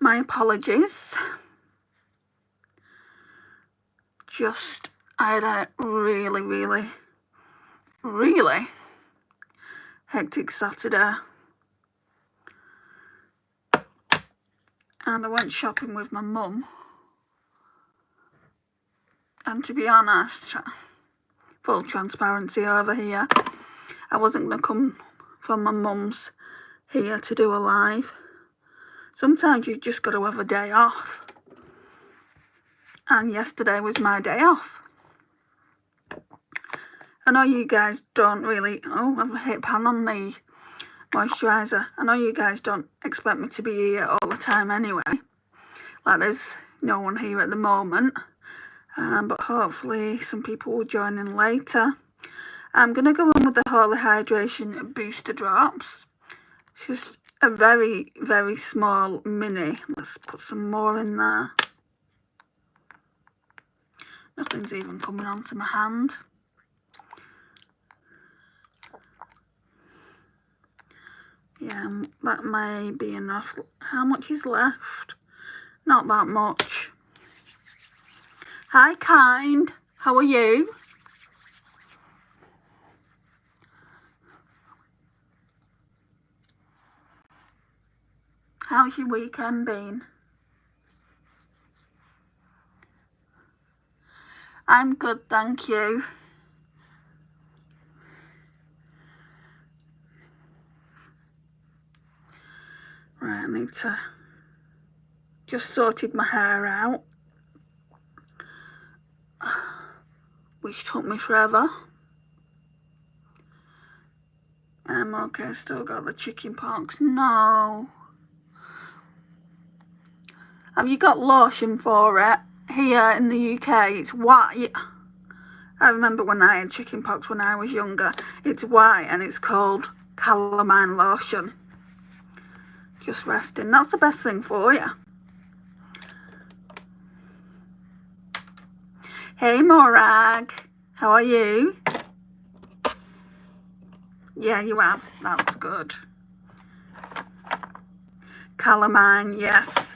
my apologies. I had a really hectic Saturday. And I went shopping with my mum. And to be honest, full transparency over here, I wasn't going to come from my mum's here to do a live. Sometimes you've just got to have a day off. And yesterday was my day off. I know you guys don't really... Oh, I've hit pan on the moisturiser. I know you guys don't expect me to be here all the time anyway. Like, there's no one here at the moment. But hopefully some people will join in later. I'm going to go in with the Holy Hydration Booster Drops. It's just a very small mini. Let's put some more in there. Nothing's even coming onto my hand. Yeah, that may be enough. How much is left? Not that much. Hi, Kind. How are you? How's your weekend been? I'm good, thank you. Right, I need to... Just sorted my hair out, which took me forever. Okay, still got the chicken pox. No. Have you got lotion for it? Here in the UK, it's white. I remember when I had chicken pox when I was younger. It's white and it's called calamine lotion. Just resting. That's the best thing for you. Hey, Morag. How are you? Yeah, you have. That's good. Calamine, yes.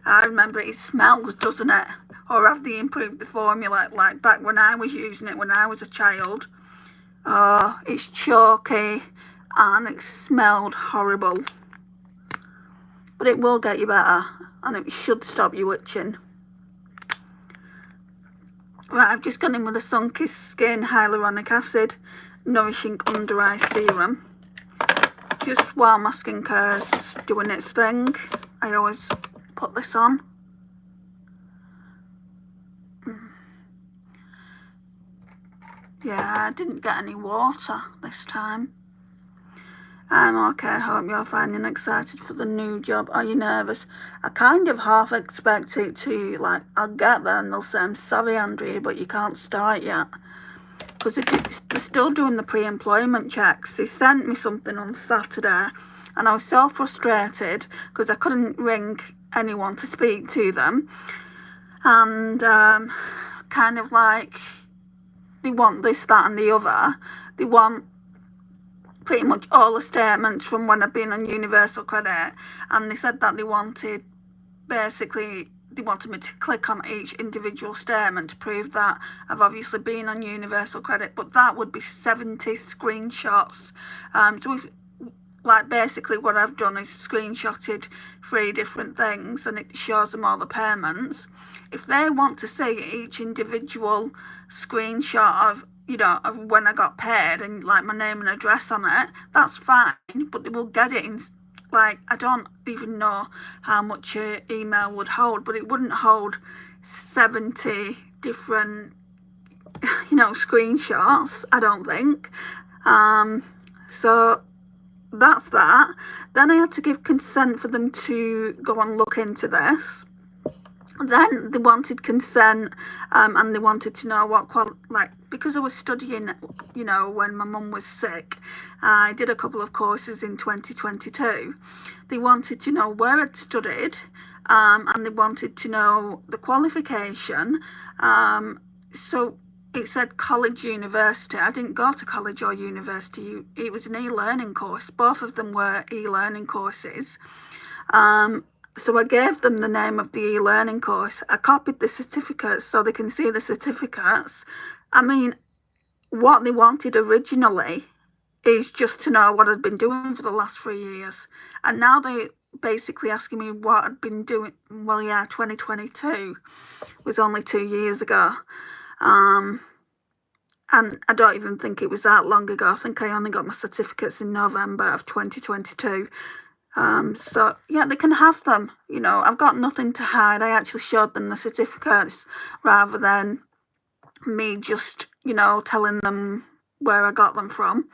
I remember it smells, doesn't it? Or have they improved the formula like back when I was using it when I was a child? Oh, it's chalky and it smelled horrible. But it will get you better and it should stop you itching. Right, I've just gone in with a Sun-Kissed Skin Hyaluronic Acid Nourishing Under Eye Serum. Just while my skincare's doing its thing, I always put this on. Yeah, I didn't get any water this time. I'm okay, hope you're fine and excited for the new job. Are you nervous? I kind of half expect it to, like, I'll get there and they'll say, I'm sorry, Andrea, but you can't start yet. Because they're still doing the pre-employment checks. They sent me something on Saturday and I was so frustrated because I couldn't ring anyone to speak to them. And kind of like, they want this, that and the other. They want pretty much all the statements from when I've been on Universal Credit, and they said that they wanted me to click on each individual statement to prove that I've obviously been on Universal Credit, but that would be 70 screenshots. So like basically what I've done is screenshotted 3 different things and it shows them all the payments. If they want to see each individual screenshot of, you know, of when I got paid and like my name and address on it, that's fine, but they will get it in, like, I don't even know how much an email would hold, but it wouldn't hold 70 different, you know, screenshots, I don't think. So that's that. Then I had to give consent for them to go and look into this. Then they wanted consent and they wanted to know what because I was studying, you know, when my mum was sick. I did a couple of courses in 2022. They wanted to know where I'd studied and they wanted to know the qualification. So it said college, university. I didn't go to college or university. It was an e-learning course. Both of them were e-learning courses. So I gave them the name of the e-learning course. I copied the certificates so they can see the certificates. I mean, what they wanted originally is just to know what I'd been doing for the last 3 years. And now they basically asking me what I'd been doing. Well, yeah, 2022 was only 2 years ago. And I don't even think it was that long ago. I think I only got my certificates in November of 2022. So, yeah, they can have them. You know, I've got nothing to hide. I actually showed them the certificates rather than me just, you know, telling them where I got them from.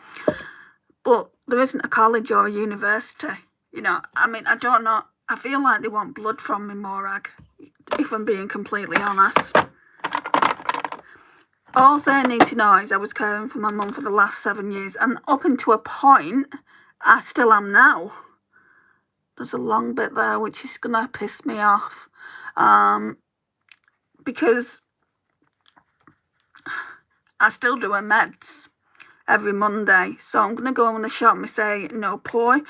But there isn't a college or a university. You know, I mean, I don't know. I feel like they want blood from me, Morag, if I'm being completely honest. All they need to know is I was caring for my mum for the last 7 years, and up until a point, I still am now. There's a long bit there which is going to piss me off, because I still do her meds every Monday, so I'm going to go in the shop and say no poi,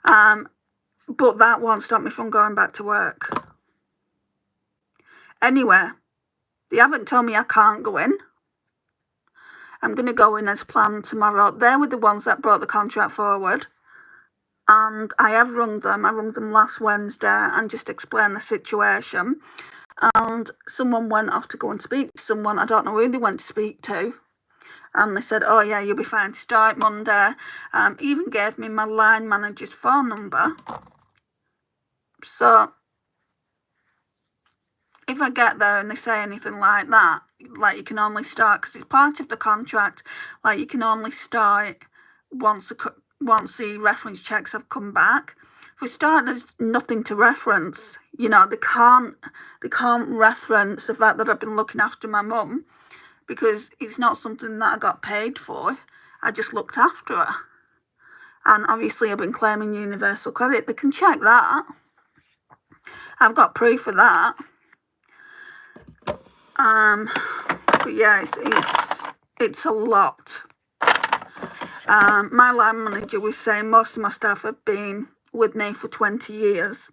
but that won't stop me from going back to work. Anyway, they haven't told me I can't go in. I'm going to go in as planned tomorrow. They were the ones that brought the contract forward. And I have rung them. I rung them last Wednesday and just explained the situation. And someone went off to go and speak to someone. I don't know who they went to speak to. And they said, oh yeah, you'll be fine to start Monday. Even gave me my line manager's phone number. So if I get there and they say anything like that, like you can only start, because it's part of the contract, like you can only start once the reference checks have come back. For a start, there's nothing to reference. You know, they can't reference the fact that I've been looking after my mum, because it's not something that I got paid for. I just looked after her. And obviously I've been claiming universal credit. They can check that. I've got proof of that. But yeah, it's a lot. My line manager was saying most of my staff have been with me for 20 years,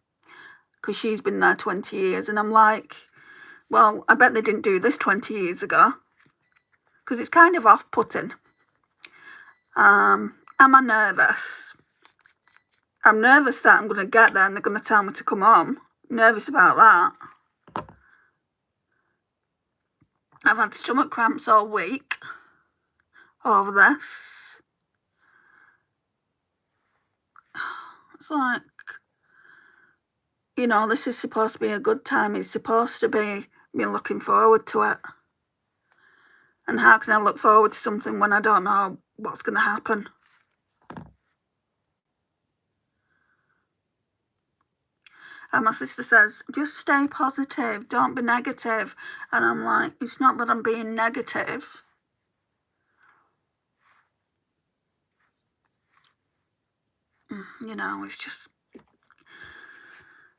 because she's been there 20 years. And I'm like, well, I bet they didn't do this 20 years ago, because it's kind of off-putting. Am I nervous? I'm nervous that I'm going to get there and they're going to tell me to come home. Nervous about that. I've had stomach cramps all week over this. It's like, you know, this is supposed to be a good time. It's supposed to be me looking forward to it. And how can I look forward to something when I don't know what's going to happen? And my sister says, just stay positive, don't be negative. And I'm like, it's not that I'm being negative. You know, it's just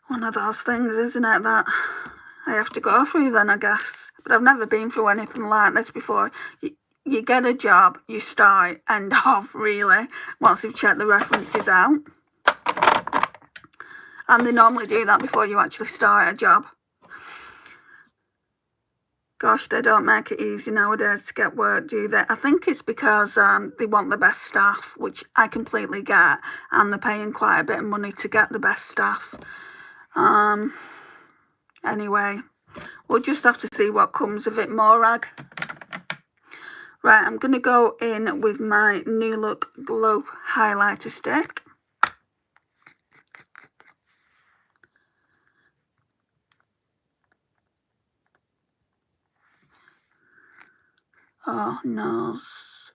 one of those things, isn't it, that I have to go through then, I guess. But I've never been through anything like this before. You get a job, you start, end of, really, once you've checked the references out. And they normally do that before you actually start a job. Gosh, they don't make it easy nowadays to get work, do they? I think it's because they want the best staff, which I completely get, and they're paying quite a bit of money to get the best staff. Anyway, we'll just have to see what comes of it, Morag. Right, I'm going to go in with my New Look Glow highlighter stick. Oh, nose.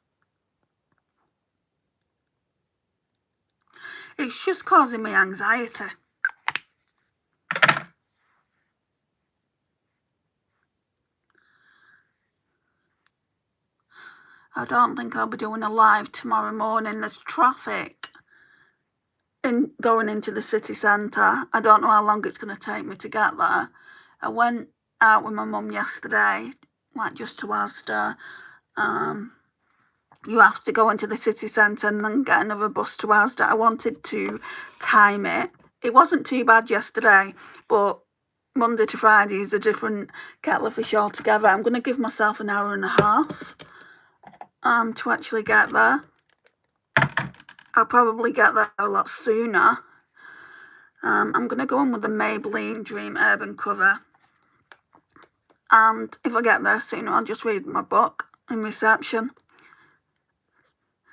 It's just causing me anxiety. I don't think I'll be doing a live tomorrow morning. There's traffic going into the city centre. I don't know how long it's going to take me to get there. I went out with my mum yesterday, like just to Asda. You have to go into the city centre and then get another bus to Asda. I wanted to time it It wasn't too bad yesterday, but Monday to Friday is a different kettle of fish altogether. I'm going to give myself an hour and a half to actually get there. I'll probably get there a lot sooner. I'm going to go on with the Maybelline Dream Urban cover. And if I get there sooner, I'll just read my book in reception.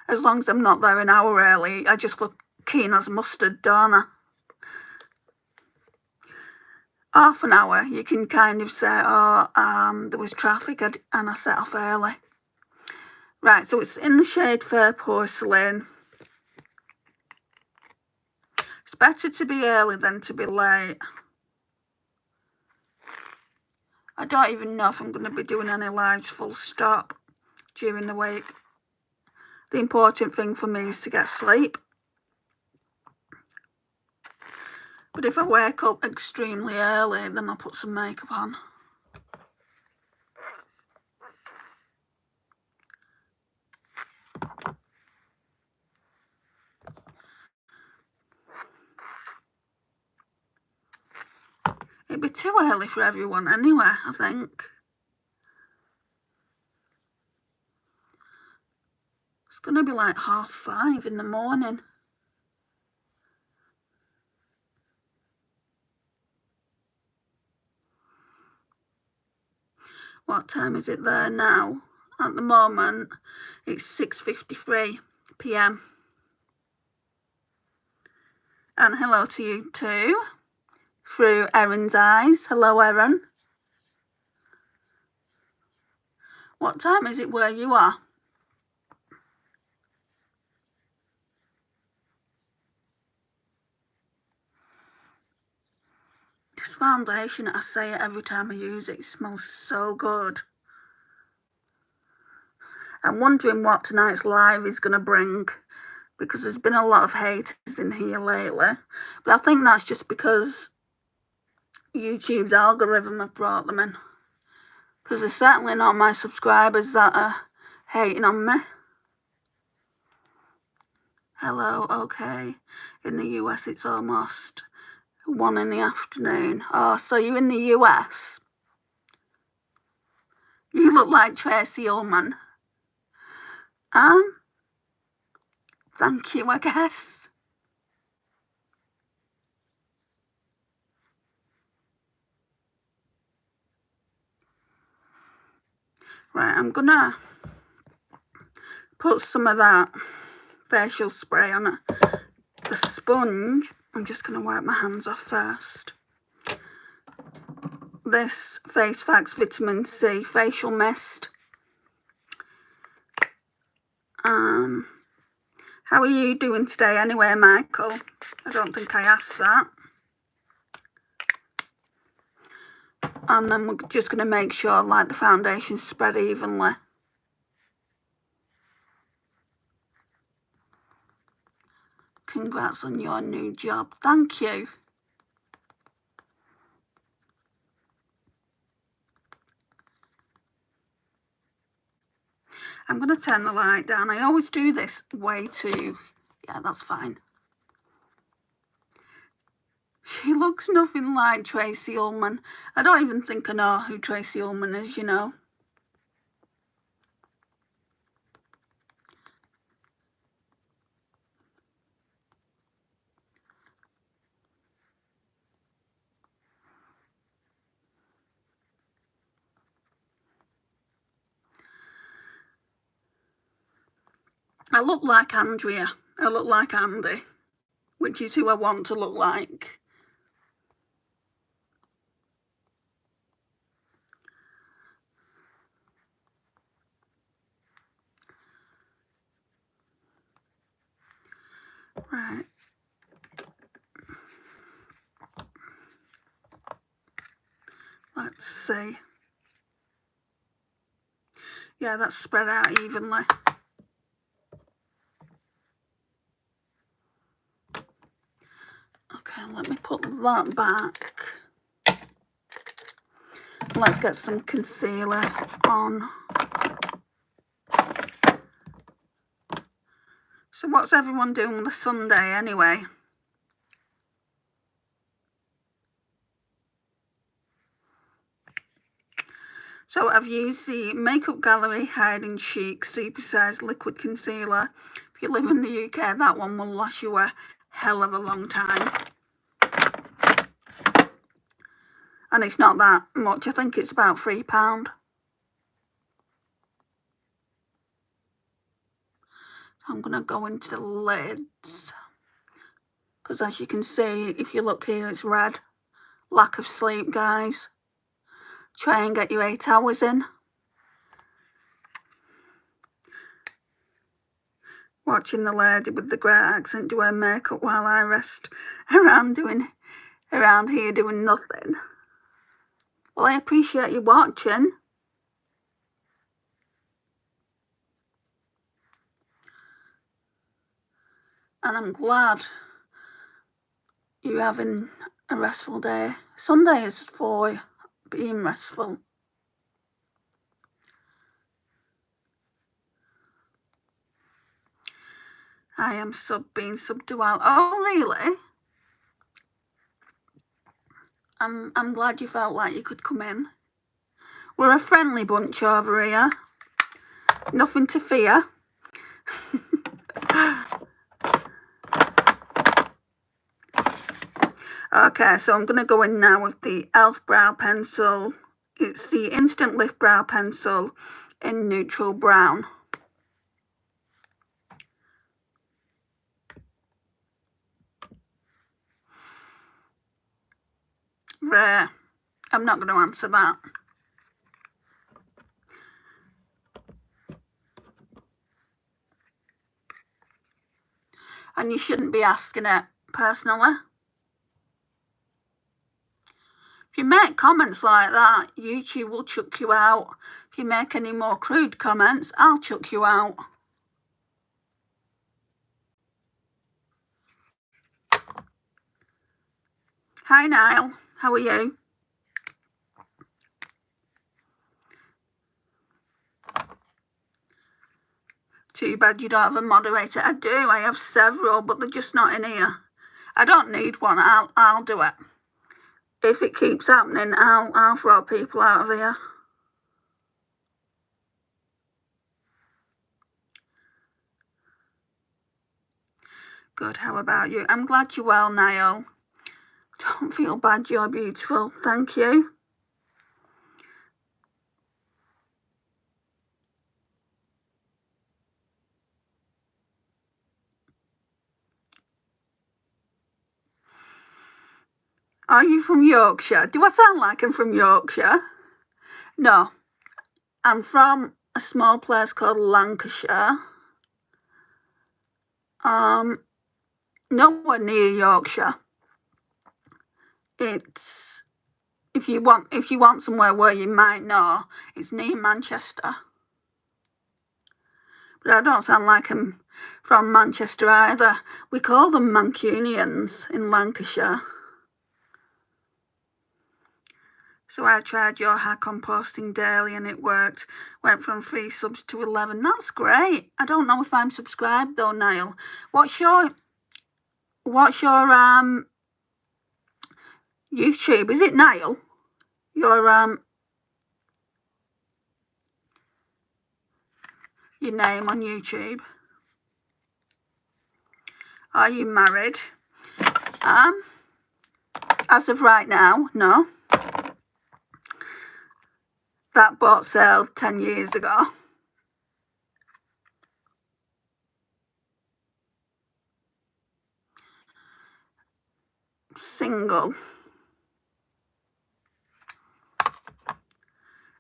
As long as I'm not there an hour early, I just look keen as mustard, don't I? Half an hour, you can kind of say, oh, there was traffic and I set off early. Right, so it's in the shade Fair Porcelain. It's better to be early than to be late. I don't even know if I'm going to be doing any lives full stop during the week. The important thing for me is to get sleep. But if I wake up extremely early, then I'll put some makeup on. It'd be too early for everyone anyway, I think. It's going to be like 5:30 in the morning. What time is it there now? At the moment, it's 6:53 p.m. And hello to you too, through Erin's eyes. Hello, Erin. What time is it where you are? This foundation, I say it every time I use it, it smells so good. I'm wondering what tonight's live is going to bring, because there's been a lot of haters in here lately. But I think that's just because YouTube's algorithm have brought them in. Because they're certainly not my subscribers that are hating on me. Hello, okay. In the US, it's almost 1 in the afternoon. Oh, so you're in the US? You look like Tracy Ullman. Thank you, I guess. Right, I'm gonna put some of that facial spray on the sponge. I'm just gonna wipe my hands off first. This Face Facts Vitamin C facial mist. How are you doing today anyway, Michael? I don't think I asked that. And then we're just going to make sure like the foundation's spread evenly. Congrats on your new job. Thank you. I'm going to turn the light down. I always do this way too. Yeah, that's fine. She looks nothing like Tracy Ullman. I don't even think I know who Tracy Ullman is, you know. I look like Andrea. I look like Andy, which is who I want to look like. Right. Let's see. Yeah, that's spread out evenly. Okay, let me put that back. Let's get some concealer on. So what's everyone doing on the Sunday anyway? So I've used the Makeup Gallery Hide and Chic Supersized Liquid Concealer. If you live in the UK, that one will last you a hell of a long time. And it's not that much, I think it's about £3. I'm going to go into the lids. Because as you can see, if you look here, it's red. Lack of sleep, guys. Try and get your 8 hours in. Watching the lady with the great accent do her makeup while I rest around here doing nothing. Well, I appreciate you watching. And I'm glad you're having a restful day. Sunday is for being restful. I am being subdual. Oh, really? I'm glad you felt like you could come in. We're a friendly bunch over here. Nothing to fear. Okay, so I'm going to go in now with the e.l.f. brow pencil. It's the Instant Lift Brow Pencil in Neutral Brown. Rare. I'm not going to answer that. And you shouldn't be asking it, personally. If you make comments like that, YouTube will chuck you out. If you make any more crude comments, I'll chuck you out. Hi, Niall. How are you? Too bad you don't have a moderator. I do. I have several, but they're just not in here. I don't need one. I'll do it. If it keeps happening, I'll throw people out of here. Good. How about you? I'm glad you're well, Niall. Don't feel bad. You're beautiful. Thank you. Are you from Yorkshire? Do I sound like I'm from Yorkshire? No. I'm from a small place called Lancashire. Nowhere near Yorkshire. It's if you want somewhere where you might know, it's near Manchester. But I don't sound like I'm from Manchester either. We call them Mancunians in Lancashire. So I tried your hair composting daily and it worked. Went from 3 subs to 11. That's great. I don't know if I'm subscribed though, Niall. What's your YouTube? Is it Niall? Your name on YouTube? Are you married? As of right now, no. That boat sailed 10 years ago. Single.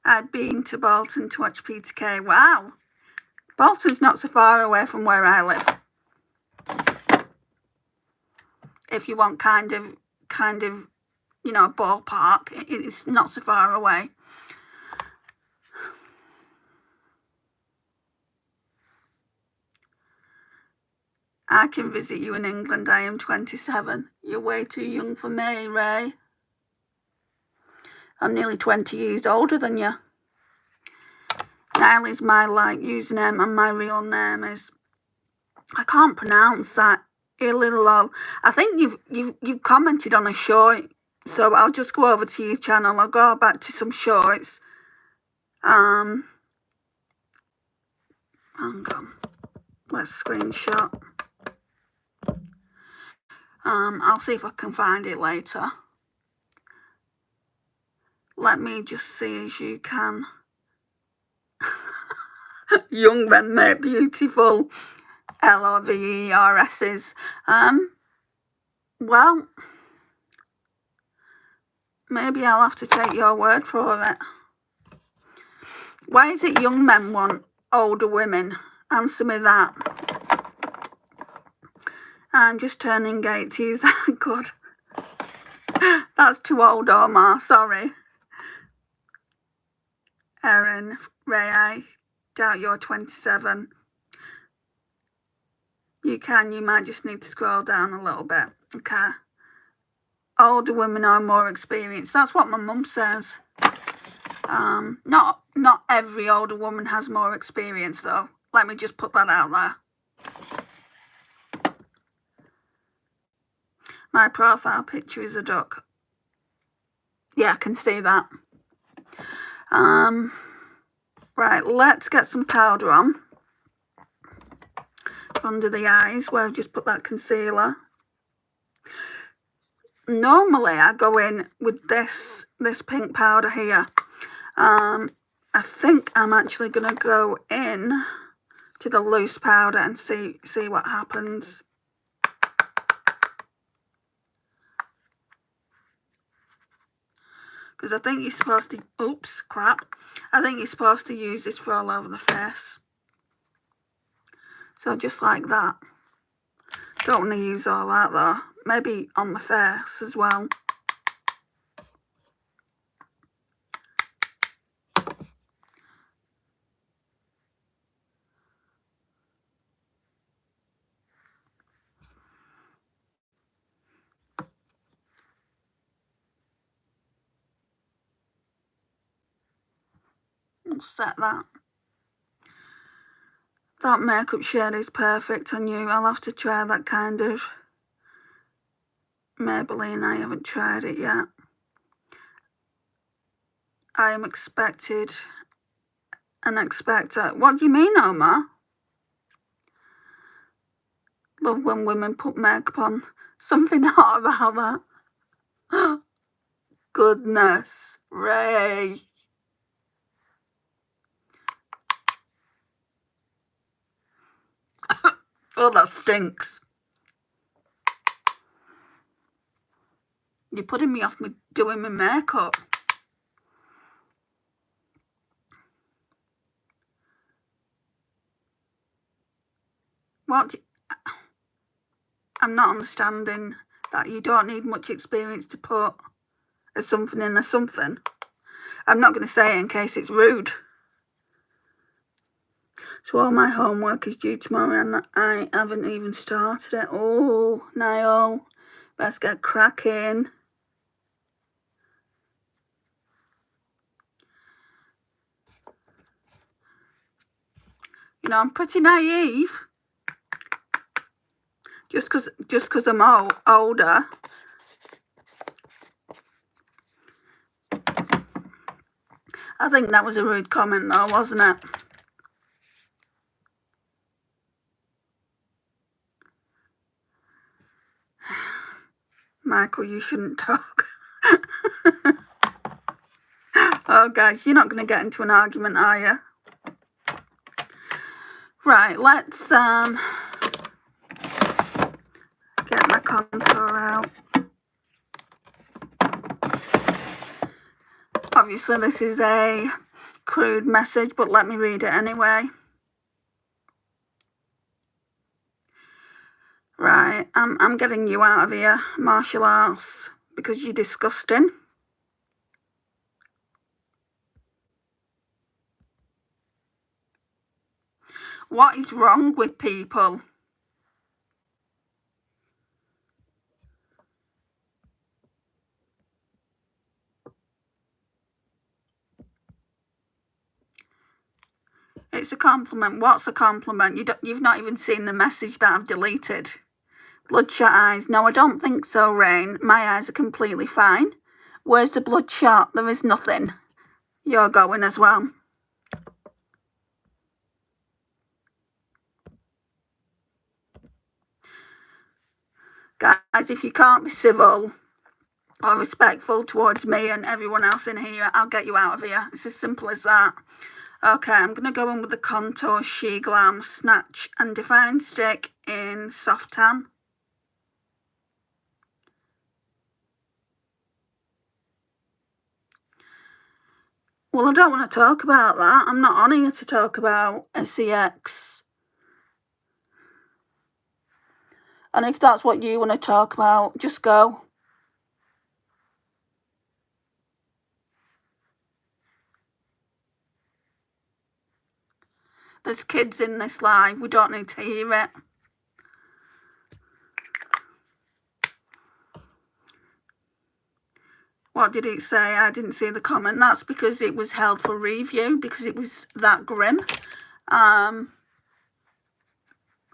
I'd been to Bolton to watch Peter Kay. Wow. Bolton's not so far away from where I live. If you want kind of, you know, ballpark, it's not so far away. I can visit you in England. I am 27. You're way too young for me, Ray. I'm nearly 20 years older than you. Niall is my username and my real name is, I can't pronounce that. Ililol. I think you've commented on a short, so I'll just go over to your channel. I'll go back to some shorts Hang on. Let's screenshot. I'll see if I can find it later. Let me just see as you can. Young men make beautiful LOVERSs. Well, maybe I'll have to take your word for it. Why is it young men want older women? Answer me that. I'm just turning 80s. Good. That's too old, Omar. Sorry. Erin, Ray, I doubt you're 27. You might just need to scroll down a little bit. Okay. Older women are more experienced. That's what my mum says. Not every older woman has more experience, though. Let me just put that out there. My profile picture is a duck. Yeah, I can see that. Right, let's get some powder on under the eyes where I've just put that concealer. Normally I go in with this pink powder here. I think I'm actually going to go in to the loose powder and see what happens. Because I think you're supposed to, oops, crap. I think you're supposed to use this for all over the face. So just like that. Don't want to use all that though. Maybe on the face as well. We'll set that. That makeup shade is perfect on you. I'll have to try that kind of Maybelline. I haven't tried it yet. I am expected and expector. What do you mean, Omar? Love when women put makeup on. Something hot about that. Goodness, Ray. Oh, that stinks. You're putting me off me doing my makeup. What? I'm not understanding that you don't need much experience to put a something in a something. I'm not going to say it in case it's rude. So all my homework is due tomorrow and I haven't even started it. Oh, Niall, let's get cracking. You know, I'm pretty naive. Just because I'm older. I think that was a rude comment though, wasn't it? Michael, you shouldn't talk. Oh, guys, you're not going to get into an argument, are you? Right, let's get my contour out. Obviously, this is a crude message, but let me read it anyway. Right, I'm getting you out of here, martial arts, because you're disgusting. What is wrong with people? It's a compliment. What's a compliment? You've not even seen the message that I've deleted. Bloodshot eyes. No, I don't think so, Rain. My eyes are completely fine. Where's the bloodshot? There is nothing. You're going as well. Guys, if you can't be civil or respectful towards me and everyone else in here, I'll get you out of here. It's as simple as that. Okay, I'm going to go in with the Contour She Glam Snatch and Define Stick in Soft Tan. Well, I don't want to talk about that. I'm not on here to talk about SEX. And if that's what you want to talk about, just go. There's kids in this live. We don't need to hear it. What did it say? I didn't see the comment. That's because it was held for review, because it was that grim. And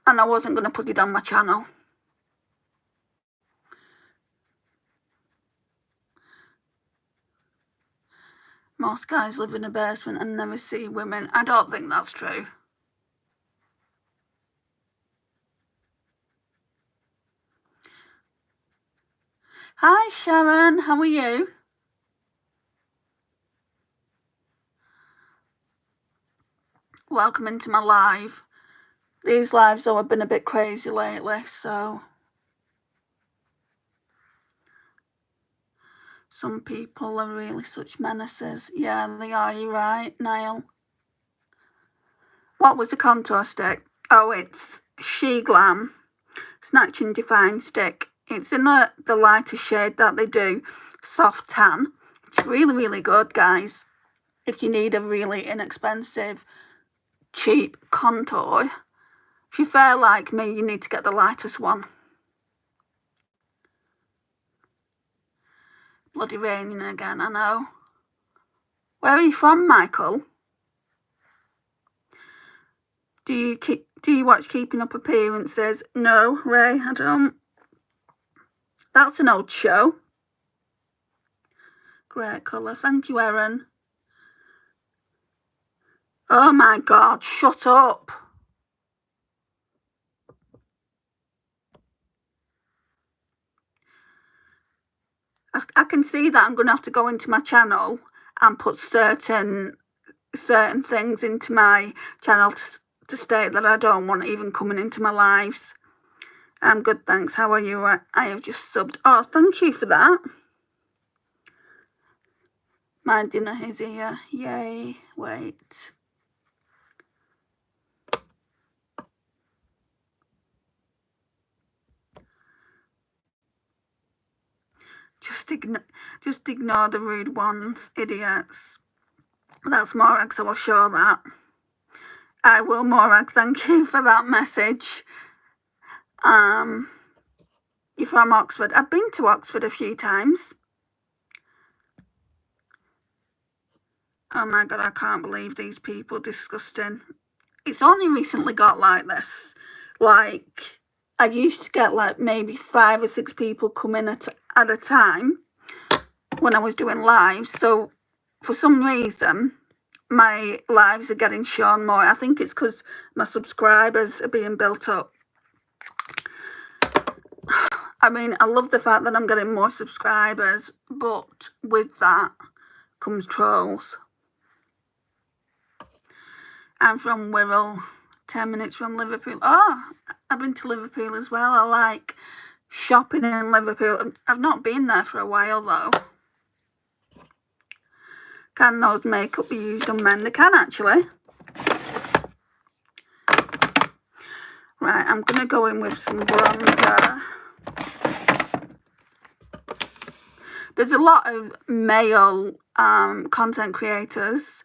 I wasn't going to put it on my channel. Most guys live in a basement and never see women. I don't think that's true. Hi Sharon, how are you? Welcome into my live. These lives though have been a bit crazy lately, so some people are really such menaces. Yeah, they are, you're right, Niall. What was the contour stick? Oh, it's She Glam Snatch and Define Stick. It's in the lighter shade that they do, Soft Tan. It's really, really good, guys. If you need a really inexpensive, cheap contour. If you're fair like me, you need to get the lightest one. Bloody raining again, I know. Where are you from, Michael? Do you watch Keeping Up Appearances? No, Ray, I don't. That's an old show. Great colour. Thank you, Erin. Oh my God, shut up. I can see that I'm going to have to go into my channel and put certain things into my channel to state that I don't want even coming into my lives. I'm good, thanks. How are you? I have just subbed. Oh, thank you for that. My dinner is here. Yay. Wait. Just ignore the rude ones, idiots. That's Morag, so I'll show that. I will, Morag. Thank you for that message. You're from Oxford. I've been to Oxford a few times. Oh my God, I can't believe these people. Disgusting. It's only recently got like this. Like, I used to get like maybe 5 or 6 people come in at a time when I was doing lives. So for some reason, my lives are getting shown more. I think it's because my subscribers are being built up. I mean, I love the fact that I'm getting more subscribers, but with that comes trolls. I'm from Wirral, 10 minutes from Liverpool. Oh, I've been to Liverpool as well. I like shopping in Liverpool. I've not been there for a while though. Can those makeup be used on men? They can actually. Right, I'm going to go in with some bronzer. There's a lot of male content creators,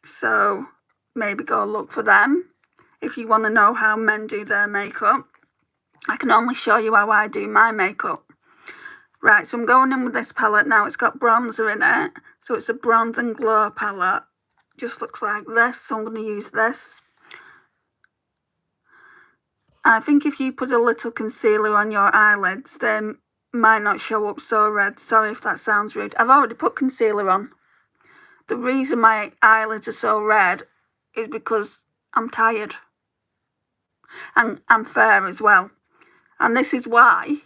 so maybe go look for them if you want to know how men do their makeup. I can only show you how I do my makeup. Right, so I'm going in with this palette now. It's got bronzer in it, so it's a Bronze and Glow palette. Just looks like this, so I'm going to use this. I think if you put a little concealer on your eyelids, they might not show up so red. Sorry if that sounds rude. I've already put concealer on. The reason my eyelids are so red is because I'm tired. And I'm fair as well. And this is why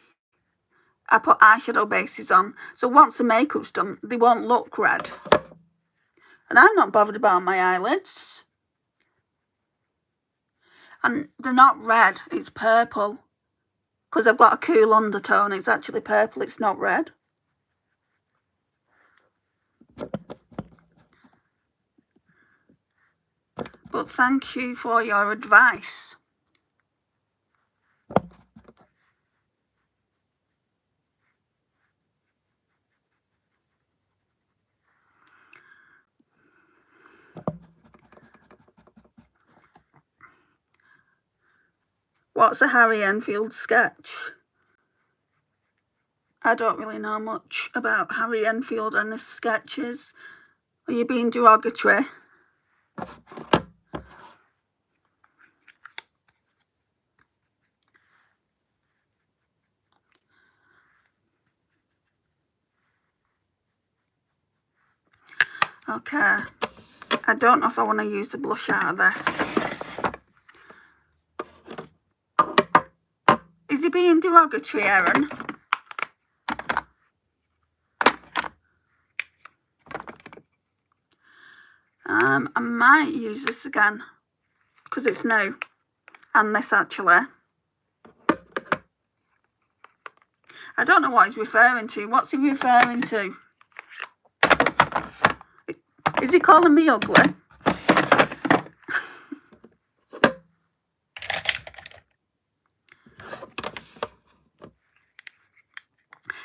I put eyeshadow bases on. So once the makeup's done, they won't look red. And I'm not bothered about my eyelids. And they're not red, it's purple. Because I've got a cool undertone, it's actually purple, it's not red. But thank you for your advice. What's a Harry Enfield sketch? I don't really know much about Harry Enfield and his sketches. Are you being derogatory? Okay. I don't know if I want to use the blush out of this. Is he being derogatory, Erin? I might use this again because it's new. And this actually. I don't know what he's referring to. What's he referring to? Is he calling me ugly?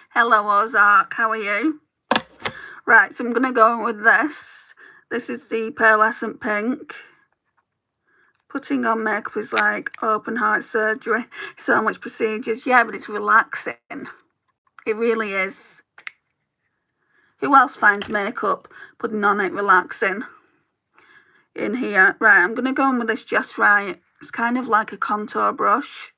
Hello Ozark, how are you? Right, so I'm going to go with this. This is the pearlescent pink. Putting on makeup is like open heart surgery. So much procedures. Yeah, but it's relaxing. It really is. Who else finds makeup, putting on it, relaxing? In here. Right, I'm going to go in with this Just Right. It's kind of like a contour brush.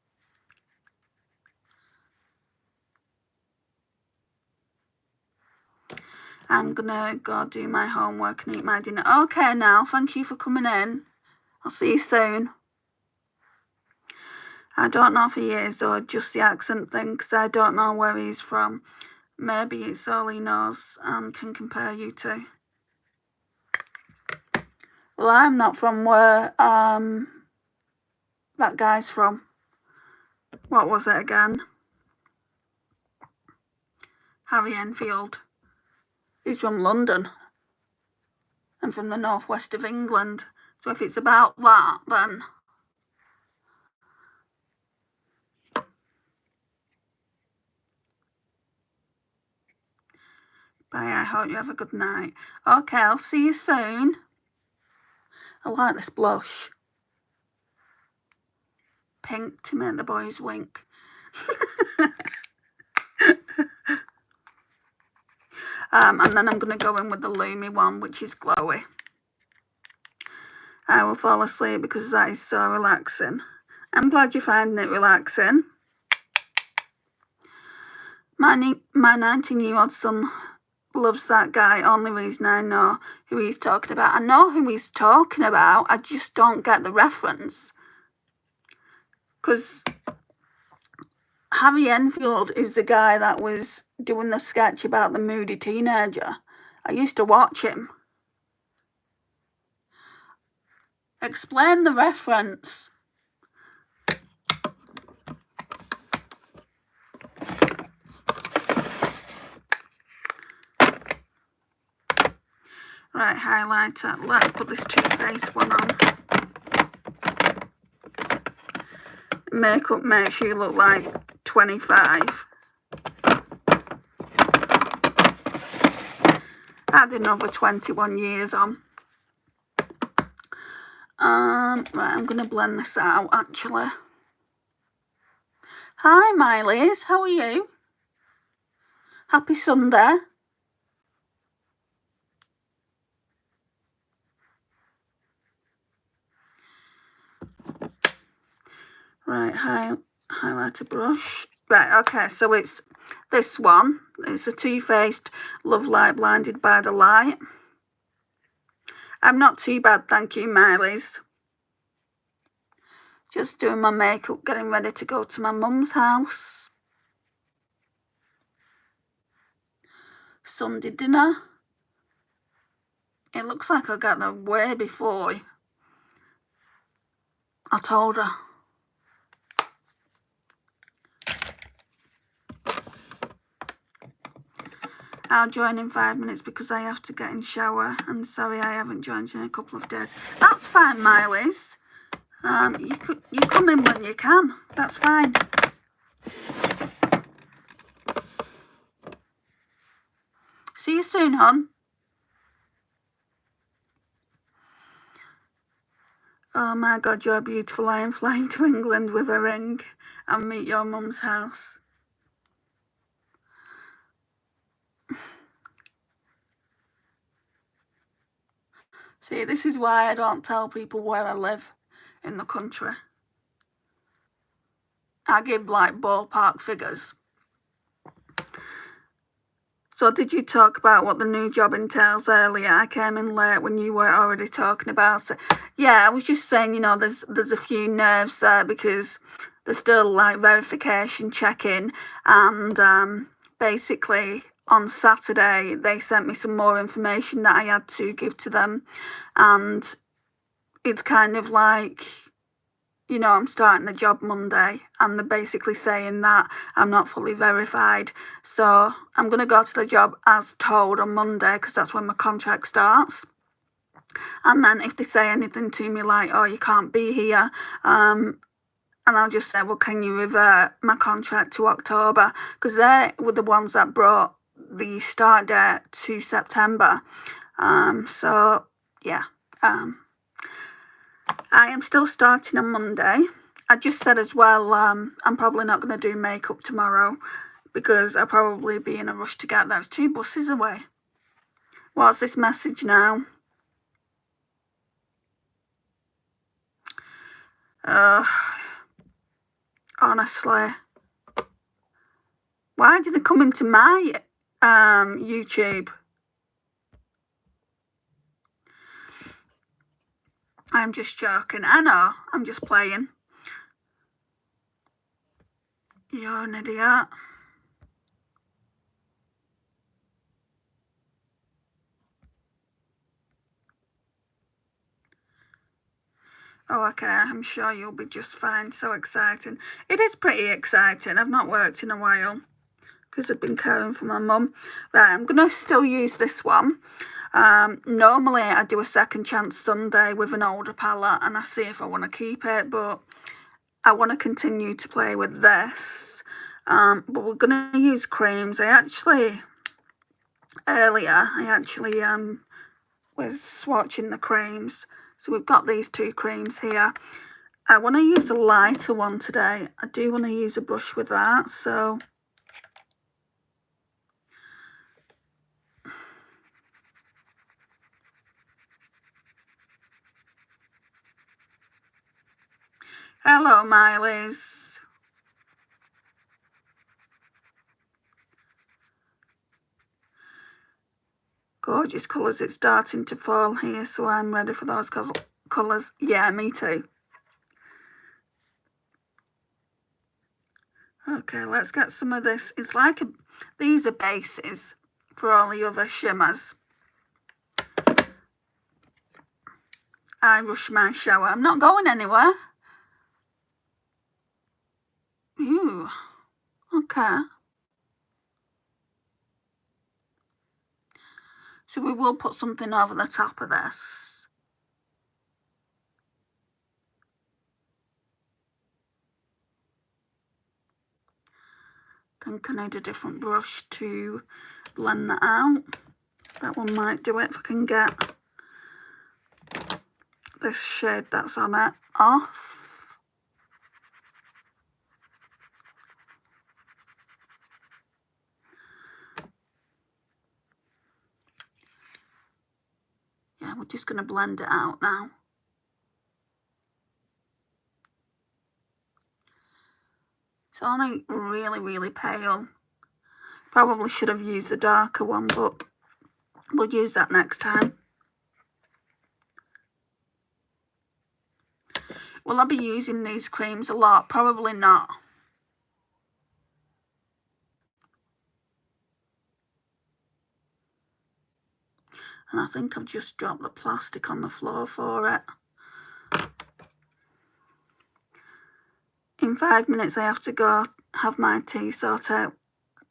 I'm going to go do my homework and eat my dinner. Okay now, thank you for coming in. I'll see you soon. I don't know if he is or just the accent thing because I don't know where he's from. Maybe it's all he knows and can compare you to. Well, I'm not from where that guy's from. What was it again? Harry Enfield. He's from London and from the northwest of England. So if it's about that, then... Bye, I hope you have a good night. Okay, I'll see you soon. I like this blush. Pink to make the boys wink. And then I'm going to go in with the Lumi one, which is glowy. I will fall asleep because that is so relaxing. I'm glad you're finding it relaxing. My 19-year-old son loves that guy. Only reason I know who he's talking about. I know who he's talking about. I just don't get the reference. Because Harry Enfield is the guy that was doing the sketch about the moody teenager. I used to watch him. Explain the reference. Right, highlighter. Let's put this Too Faced one on. Makeup makes you look like 25. Add another 21 years on. Right, I'm going to blend this out, actually. Hi, Miley's. How are you? Happy Sunday. Right, highlighter brush. Right, okay, so it's this one. It's a Too Faced Love Light Blinded by the Light. I'm not too bad, thank you, Miley's. Just doing my makeup, getting ready to go to my mum's house. Sunday dinner. It looks like I got there way before I told her. I'll join in 5 minutes because I have to get in shower. I'm sorry I haven't joined in a couple of days. That's fine, Miley's. You come in when you can. That's fine. See you soon, hon. Oh my God, you're beautiful. I am flying to England with a ring and meet your mum's house. See, this is why I don't tell people where I live in the country. I give like ballpark figures. So did you talk about what the new job entails earlier? I came in late when you were already talking about it. Yeah, I was just saying, you know, there's a few nerves there because there's still like verification check-in, and basically on Saturday they sent me some more information that I had to give to them, and it's kind of like, you know, I'm starting the job Monday and they're basically saying that I'm not fully verified. So I'm going to go to the job as told on Monday because that's when my contract starts. And then if they say anything to me like, oh, you can't be here, and I'll just say, well, can you revert my contract to October? Because they were the ones that brought the start date to September. So, yeah. I am still starting on Monday. I just said as well, I'm probably not going to do makeup tomorrow because I'll probably be in a rush to get there. It's 2 buses away. What's this message now? Honestly. Why did they come into my YouTube? I'm just joking. I know. I'm just playing. You're an idiot. Oh, okay. I'm sure you'll be just fine. So exciting. It is pretty exciting. I've not worked in a while because I've been caring for my mum. Right, I'm going to still use this one. Normally I do a second chance Sunday with an older palette and I see if I want to keep it, but I want to continue to play with this. But we're going to use creams. Earlier I was swatching the creams. So we've got these 2 creams here. I want to use a lighter one today. I do want to use a brush with that, so hello, Miley's. Gorgeous colours. It's starting to fall here, so I'm ready for those colours. Yeah, me too. Okay, let's get some of this. It's like these are bases for all the other shimmers. I rush my shower. I'm not going anywhere. Ooh, okay. So we will put something over the top of this. I think I need a different brush to blend that out. That one might do it if I can get this shade that's on it off. Yeah, we're just going to blend it out now. It's only really, really pale. Probably should have used a darker one, but we'll use that next time. Will I be using these creams a lot? Probably not. And I think I've just dropped the plastic on the floor for it. In 5 minutes I have to go have my tea, so take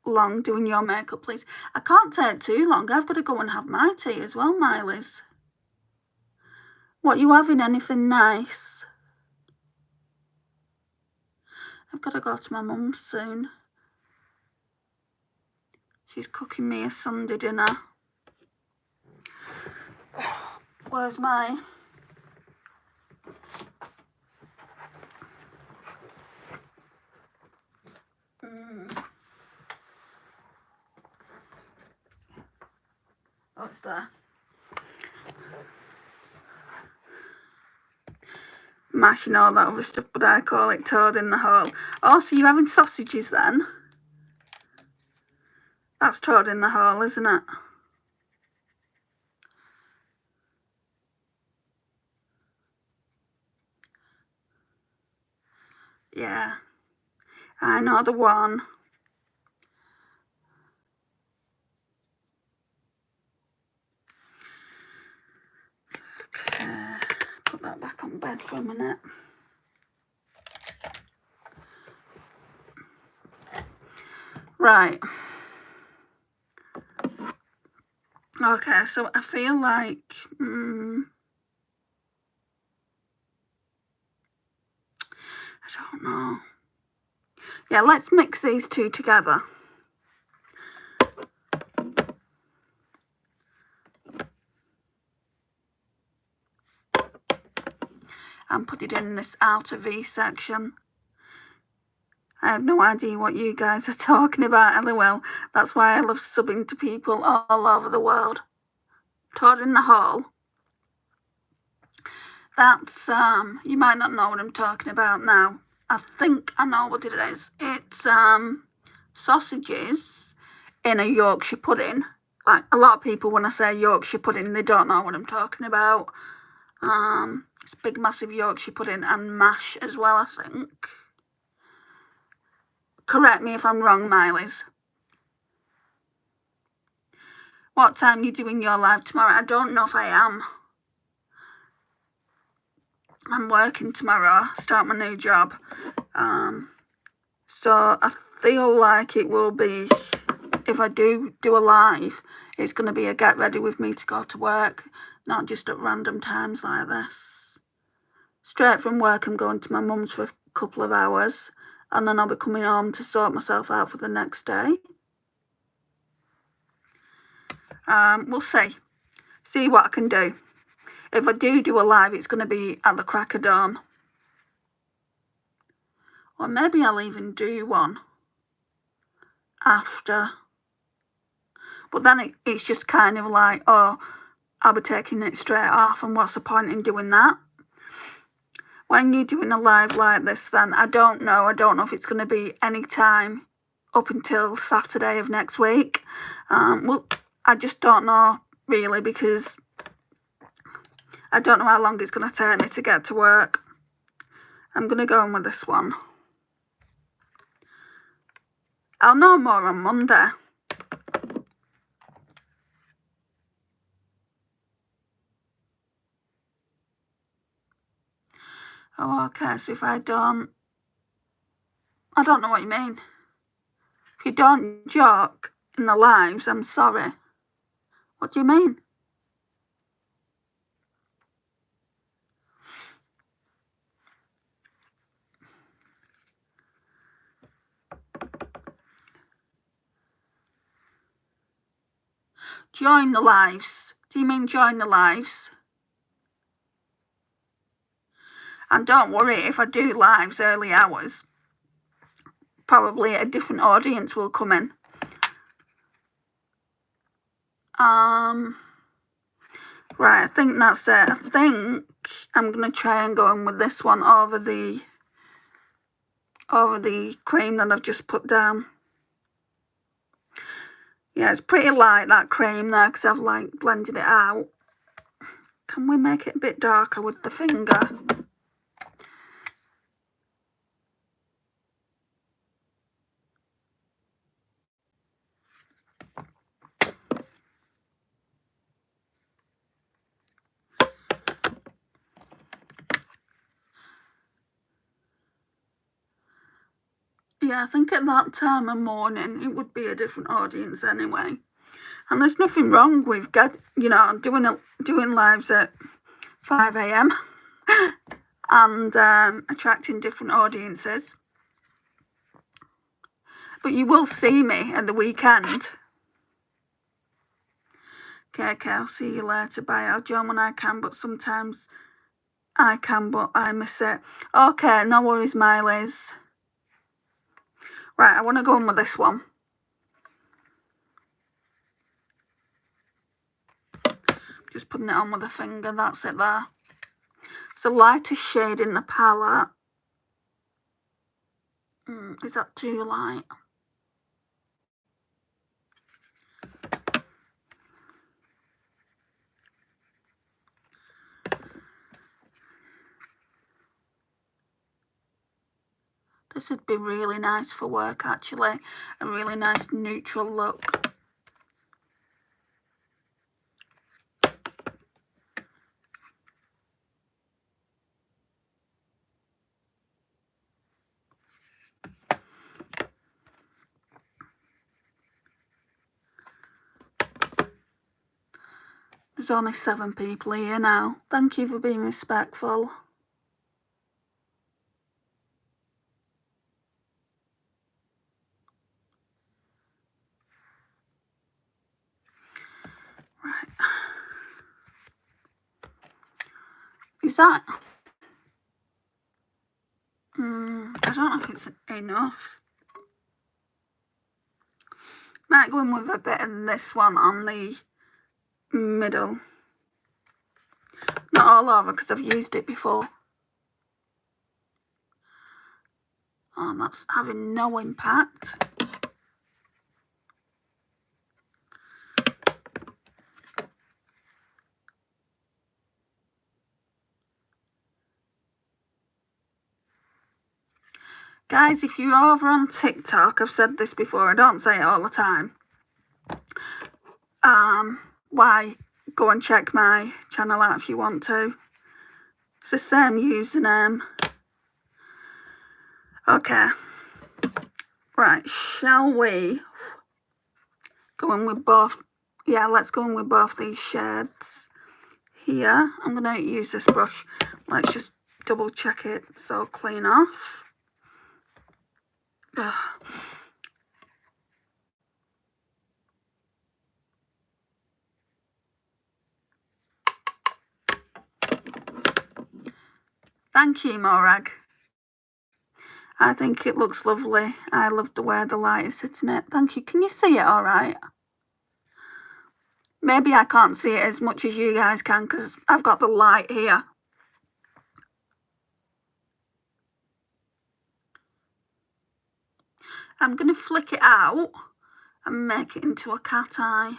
long doing your makeup, please. I can't take too long. I've got to go and have my tea as well, Miley's. What, you having anything nice? I've got to go to my mum's soon. She's cooking me a Sunday dinner. Where's my... What's there? Mashing all that other stuff, but I call it toad in the hole. Oh, so you're having sausages then? That's toad in the hole, isn't it? Yeah, I know the one. Okay, put that back on bed for a minute. Right. Okay, so I feel like... I don't know. Yeah, let's mix these two together. And put it in this outer V section. I have no idea what you guys are talking about, LOL. That's why I love subbing to people all over the world. Toad in the hole. That's, you might not know what I'm talking about now. I think I know what it is. It's sausages in a Yorkshire pudding. Like, a lot of people, when I say Yorkshire pudding, they don't know what I'm talking about. It's big, massive Yorkshire pudding and mash as well, I think. Correct me if I'm wrong, Miley's. What time are you doing your live tomorrow? I don't know if I am. I'm working tomorrow, start my new job. So I feel like it will be, if I do a live, it's going to be a get ready with me to go to work, not just at random times like this. Straight from work, I'm going to my mum's for a couple of hours, and then I'll be coming home to sort myself out for the next day. We'll see what I can do. If I do a live, it's going to be at the crack of dawn. Or maybe I'll even do one after. But then it's just kind of like, oh, I'll be taking it straight off, and what's the point in doing that? When you're doing a live like this, then I don't know if it's going to be any time up until Saturday of next week. Well, I just don't know really, because I don't know how long it's going to take me to get to work. I'm going to go in with this one. I'll know more on Monday. Oh, okay, so if I don't know what you mean. If you don't joke in the lives, I'm sorry. What do you mean? Join the lives. Do you mean join the lives? And don't worry, if I do lives early hours, probably a different audience will come in. Right, I think that's it. I think I'm going to try and go in with this one over the cream that I've just put down. Yeah, it's pretty light, that cream there, because I've like blended it out. Can we make it a bit darker with the finger? Yeah, I think at that time of morning it would be a different audience anyway. And there's nothing wrong with doing lives at 5 a.m. and attracting different audiences. But you will see me at the weekend. Okay, I'll see you later. Bye. I'll join when I can, but sometimes I can, but I miss it. Okay, no worries, Miley's. Right, I want to go on with this one. Just putting it on with a finger, that's it there. It's a lighter shade in the palette. Is that too light? This would be really nice for work, actually. A really nice neutral look. There's only 7 people here now. Thank you for being respectful. Right. Is that... I don't know if it's enough. Might go in with a bit of this one on the middle. Not all over because I've used it before. Oh, that's having no impact. Guys, if you're over on TikTok, I've said this before, I don't say it all the time. Why? Go and check my channel out if you want to. It's the same username. Okay. Right, shall we go in with both? Yeah, let's go in with both these shades here. I'm going to use this brush. Let's just double check it's all clean off. Ugh. Thank you, Morag. I think it looks lovely. I love the way the light is sitting it. Thank you. Can you see it all right? Maybe I can't see it as much as you guys can because I've got the light here. I'm going to flick it out and make it into a cat eye.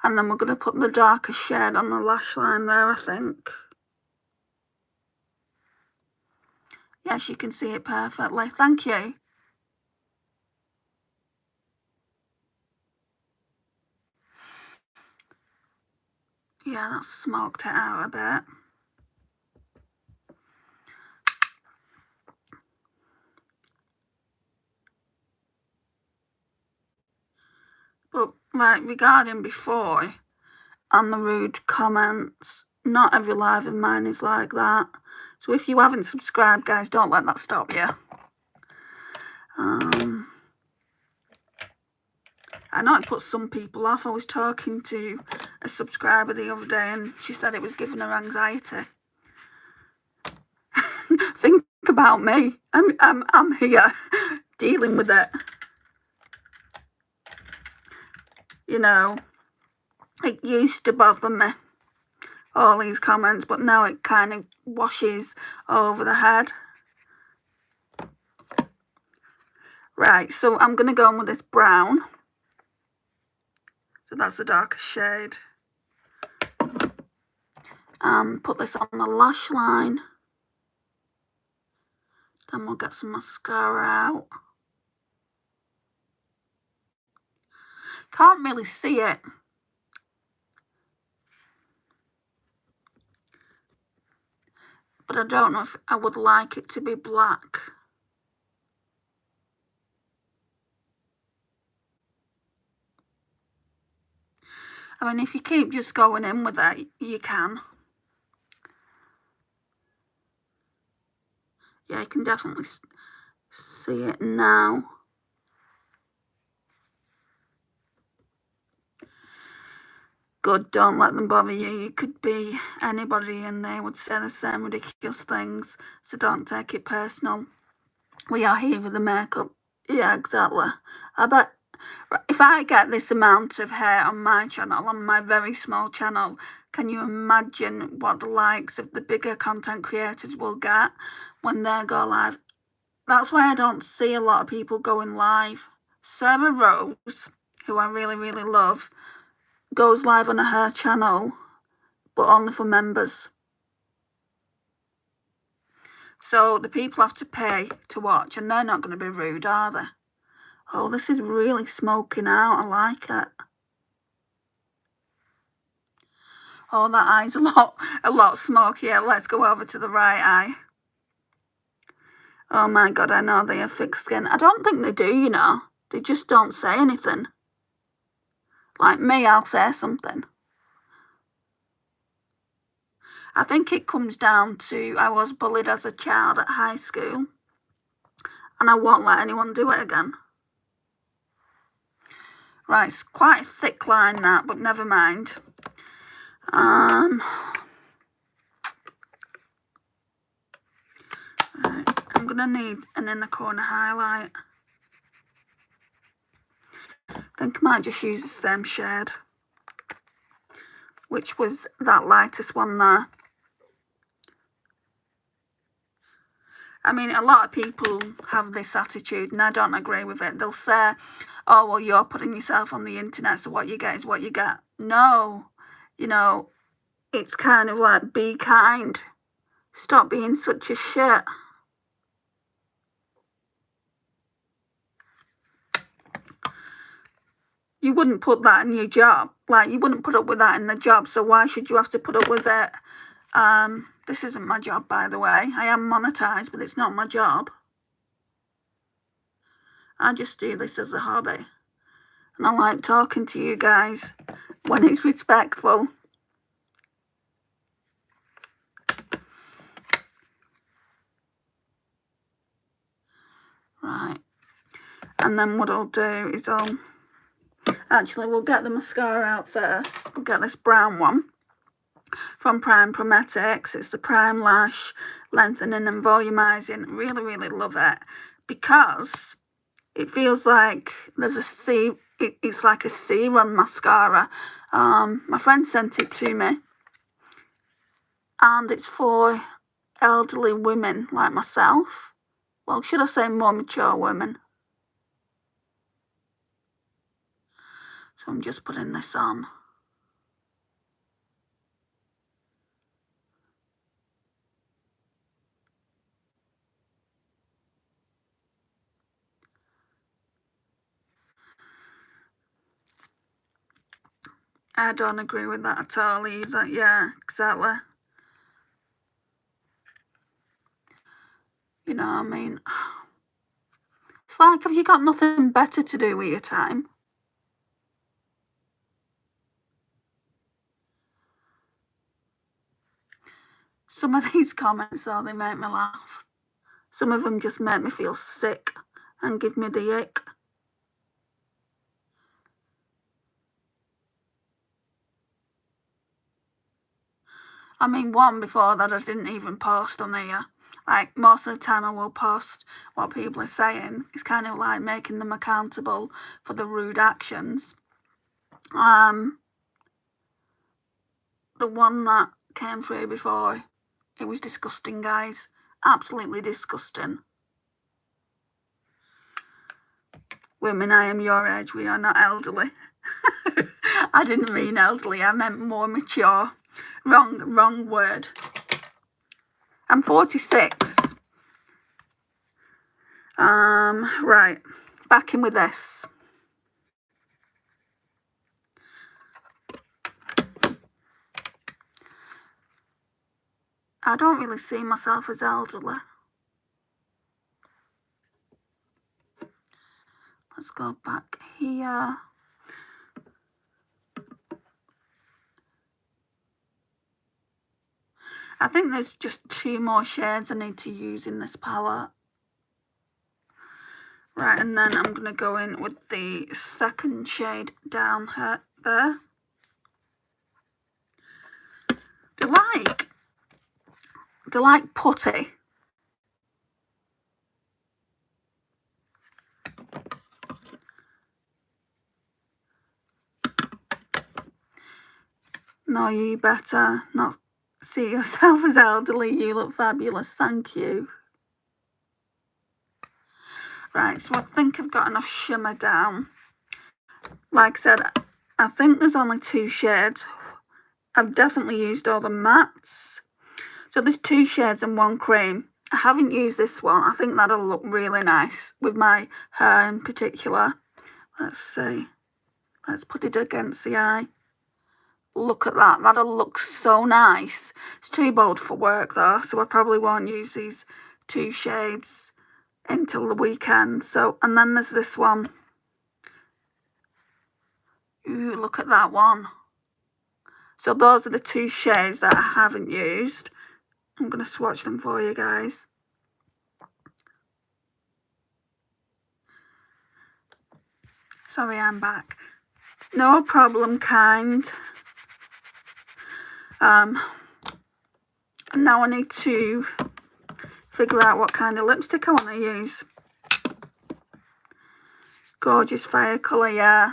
And then we're going to put the darker shade on the lash line there, I think. Yes, you can see it perfectly. Thank you. Yeah, that's smoked it out a bit. But like regarding before on the rude comments, not every live of mine is like that. So if you haven't subscribed, guys, don't let that stop you. I know it puts some people off. I was talking to a subscriber the other day and she said it was giving her anxiety. Think about me. I'm here dealing with it. You know, it used to bother me, all these comments, but now it kind of washes over the head. Right, so I'm going to go on with this brown. So that's the darkest shade. Put this on the lash line. Then we'll get some mascara out. Can't really see it. But I don't know if I would like it to be black. I mean, if you keep just going in with it, you can. Yeah, you can definitely see it now. Good, don't let them bother you. You could be anybody and they would say the same ridiculous things, so don't take it personal. We are here with the makeup. Yeah, exactly. I bet if I get this amount of hair on my channel, on my very small channel, can you imagine what the likes of the bigger content creators will get when they go live? That's why I don't see a lot of people going live. Sarah Rose, who I really, really love, goes live on her channel, but only for members. So the people have to pay to watch, and they're not going to be rude, are they? Oh, this is really smoking out. I like it. Oh, that eye's a lot smokier. Let's go over to the right eye. Oh my God, I know they have thick skin. I don't think they do, you know. They just don't say anything. Like me, I'll say something. I think it comes down to I was bullied as a child at high school, and I won't let anyone do it again. Right, it's quite a thick line that, but never mind. Right, I'm gonna need an inner corner highlight. I think I might just use the same shade, which was that lightest one there. I mean, a lot of people have this attitude, and I don't agree with it. They'll say, oh, well, you're putting yourself on the internet, so what you get is what you get. No, you know, it's kind of like, be kind. Stop being such a shit. You wouldn't put that in your job. Like, you wouldn't put up with that in the job, so why should you have to put up with it? This isn't my job, by the way. I am monetized, but it's not my job. I just do this as a hobby. And I like talking to you guys when it's respectful. Right. And then what I'll do is we'll get the mascara out first. We'll get this brown one from Prime Prometics. It's the Prime Lash Lengthening and Volumizing. Really, really love it because it feels like there's it's like a serum mascara. My friend sent it to me, and it's for elderly women like myself. Well, should I say more mature women? So I'm just putting this on. I don't agree with that at all either. Yeah, exactly. You know what I mean? It's like, have you got nothing better to do with your time? Some of these comments, though, they make me laugh. Some of them just make me feel sick and give me the ick. I mean, one before that I didn't even post on here. Like, most of the time I will post what people are saying. It's kind of like making them accountable for the rude actions. The one that came through before, it was disgusting, guys. Absolutely disgusting. Women, I am your age. We are not elderly. I didn't mean elderly. I meant more mature. Wrong word. I'm 46. Right. Back in with this. I don't really see myself as elderly. Let's go back here. I think there's just 2 more shades I need to use in this palette. Right, and then I'm going to go in with the second shade down here, there. Do you like putty? No, you better not see yourself as elderly. You look fabulous, thank you. Right, so I think I've got enough shimmer down. Like I said, I think there's only 2 shades. I've definitely used all the mattes. So there's 2 shades and 1 cream. I haven't used this one. I think that'll look really nice with my hair in particular. Let's see. Let's put it against the eye. Look at that. That'll look so nice. It's too bold for work though, so I probably won't use these 2 shades until the weekend. So, and then there's this one. Ooh, look at that one. So those are the 2 shades that I haven't used. I'm going to swatch them for you guys. Sorry, I'm back. No problem, kind. And now I need to figure out what kind of lipstick I want to use. Gorgeous fire colour, yeah.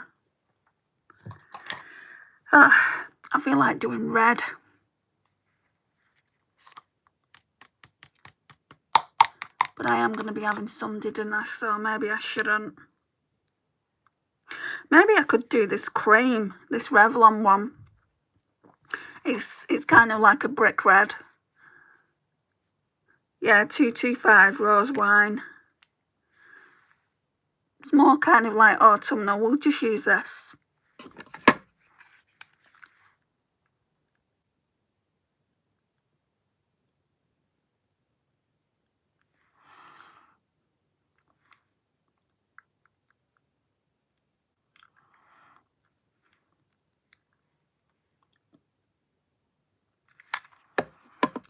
I feel like doing red. But I am going to be having Sunday dinner, so maybe I shouldn't. Maybe I could do this cream, this Revlon one. It's kind of like a brick red. Yeah, 225 rose wine. It's more kind of like autumnal. We'll just use this.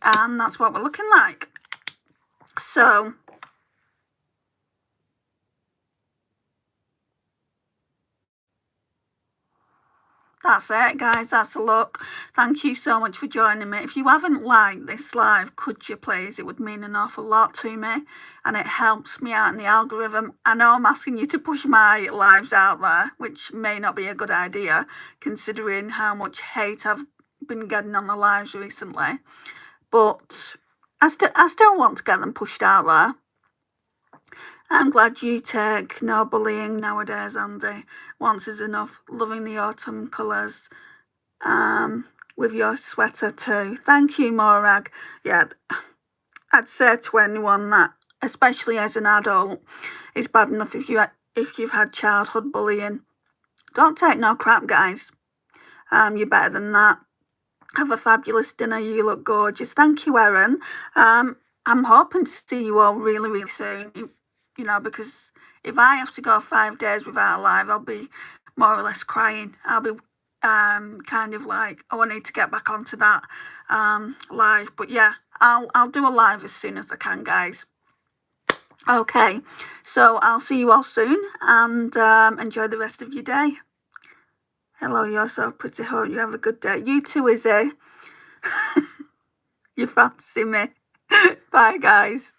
And that's what we're looking like. So that's it, guys. That's a look. Thank you so much for joining me. If you haven't liked this live, could you please? It would mean an awful lot to me, and it helps me out in the algorithm. I know I'm asking you to push my lives out there, which may not be a good idea, considering how much hate I've been getting on the lives recently. But I still want to get them pushed out there. I'm glad you take no bullying nowadays, Andy. Once is enough. Loving the autumn colours. With your sweater too. Thank you, Morag. Yeah, I'd say to anyone that, especially as an adult, it's bad enough if you've had childhood bullying. Don't take no crap, guys. You're better than that. Have a fabulous dinner. You look gorgeous. Thank you, Erin. I'm hoping to see you all really, really soon. You know, because if I have to go 5 days without a live, I'll be more or less crying. I'll be kind of like, oh, I need to get back onto that live. But yeah, I'll do a live as soon as I can, guys. Okay, so I'll see you all soon, and enjoy the rest of your day. Hello, you're so pretty. Hope you have a good day. You too, Izzy. You fancy me. Bye, guys.